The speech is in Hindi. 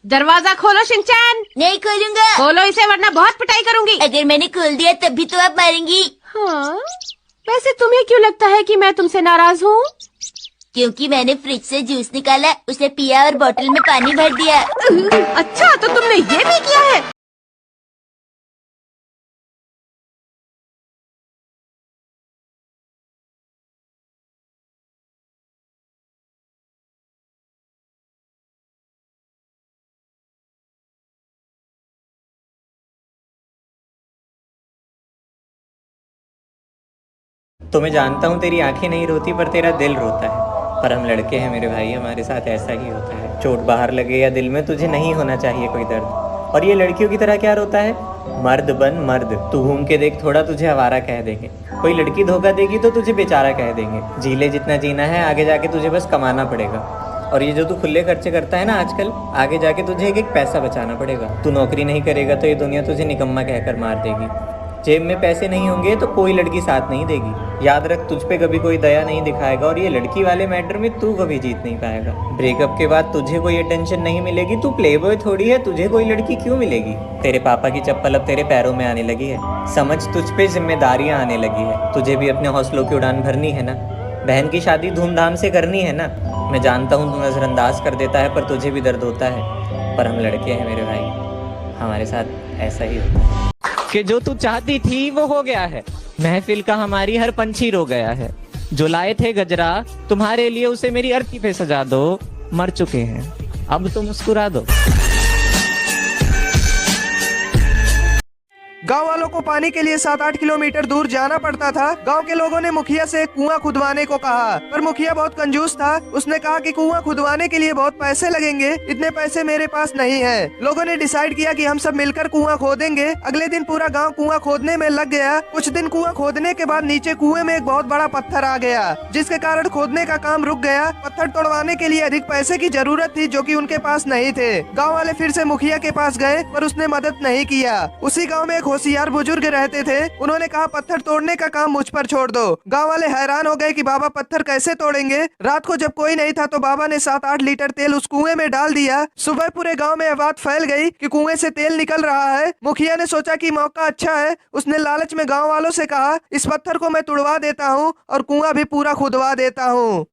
दरवाजा खोलो शिनचैन। नहीं खोलूंगा। खोलो इसे वरना बहुत पिटाई करूंगी। अगर मैंने खोल दिया तब भी तो आप मारेंगी। हाँ, वैसे तुम्हें क्यों लगता है कि मैं तुमसे नाराज हूँ? क्योंकि मैंने फ्रिज से जूस निकाला, उसे पिया और बोतल में पानी भर दिया। अच्छा, तो तुमने ये भी किया है? तो मैं जानता हूँ तेरी आंखें नहीं रोती पर तेरा दिल रोता है। पर हम लड़के हैं मेरे भाई, हमारे साथ ऐसा ही होता है। चोट बाहर लगे या दिल में, तुझे नहीं होना चाहिए कोई दर्द। और ये लड़कियों की तरह क्या रोता है? मर्द बन मर्द। तू घूम के देख, थोड़ा तुझे आवारा कह देंगे। कोई लड़की धोखा देगी तो तुझे बेचारा कह देंगे। जी ले जितना जीना है, आगे जाके तुझे बस कमाना पड़ेगा। और ये जो तू खुले खर्चे करता है ना आजकल, आगे जाके तुझे एक एक पैसा बचाना पड़ेगा। तू नौकरी नहीं करेगा तो ये दुनिया तुझे निकम्मा कहकर मार देगी। जेब में पैसे नहीं होंगे तो कोई लड़की साथ नहीं देगी। याद रख, तुझ पे कभी कोई दया नहीं दिखाएगा और ये लड़की वाले मैटर में तू कभी जीत नहीं पाएगा। ब्रेकअप के बाद तुझे कोई अटेंशन नहीं मिलेगी। तू प्लेबॉय थोड़ी है, तुझे कोई लड़की क्यों मिलेगी? तेरे पापा की चप्पल अब तेरे पैरों में आने लगी है। समझ, तुझ पे जिम्मेदारियां आने लगी है। तुझे भी अपने हौसलों की उड़ान भरनी है ना। बहन की शादी धूमधाम से करनी है ना। मैं जानता हूँ तू नज़रअंदाज कर देता है, पर तुझे भी दर्द होता है। पर हम लड़के हैं मेरे भाई, हमारे साथ ऐसा ही होता है कि जो तू चाहती थी वो हो गया है। महफिल का हमारी हर पंछी रो गया है। जो लाए थे गजरा तुम्हारे लिए, उसे मेरी अर्थी पे सजा दो। मर चुके हैं, अब तो मुस्कुरा दो। गांव वालों को पानी के लिए 7-8 किलोमीटर दूर जाना पड़ता था। गांव के लोगों ने मुखिया से कुआं खुदवाने को कहा, पर मुखिया बहुत कंजूस था। उसने कहा कि कुआं खुदवाने के लिए बहुत पैसे लगेंगे, इतने पैसे मेरे पास नहीं है। लोगों ने डिसाइड किया कि हम सब मिलकर कुआं खोदेंगे। अगले दिन पूरा गाँव कुआं खोदने में लग गया। कुछ दिन कुआं खोदने के बाद नीचे कुएं में एक बहुत बड़ा पत्थर आ गया, जिसके कारण खोदने का काम रुक गया। पत्थर तोड़वाने के लिए अधिक पैसे की जरूरत थी, जो कि उनके पास नहीं थे। गाँव वाले फिर से मुखिया के पास गए, पर उसने मदद नहीं किया। उसी गाँव में एक होशियार बुजुर्ग रहते थे। उन्होंने कहा, पत्थर तोड़ने का काम मुझ पर छोड़ दो। गांव वाले हैरान हो गए कि बाबा पत्थर कैसे तोड़ेंगे। रात को जब कोई नहीं था तो बाबा ने 7-8 लीटर तेल उस कुएं में डाल दिया। सुबह पूरे गांव में यह बात फैल गई कि कुएं से तेल निकल रहा है। मुखिया ने सोचा कि मौका अच्छा है। उसने लालच में गाँव वालों से कहा, इस पत्थर को मैं तुड़वा देता हूँ और कुआं भी पूरा खुदवा देता हूँ।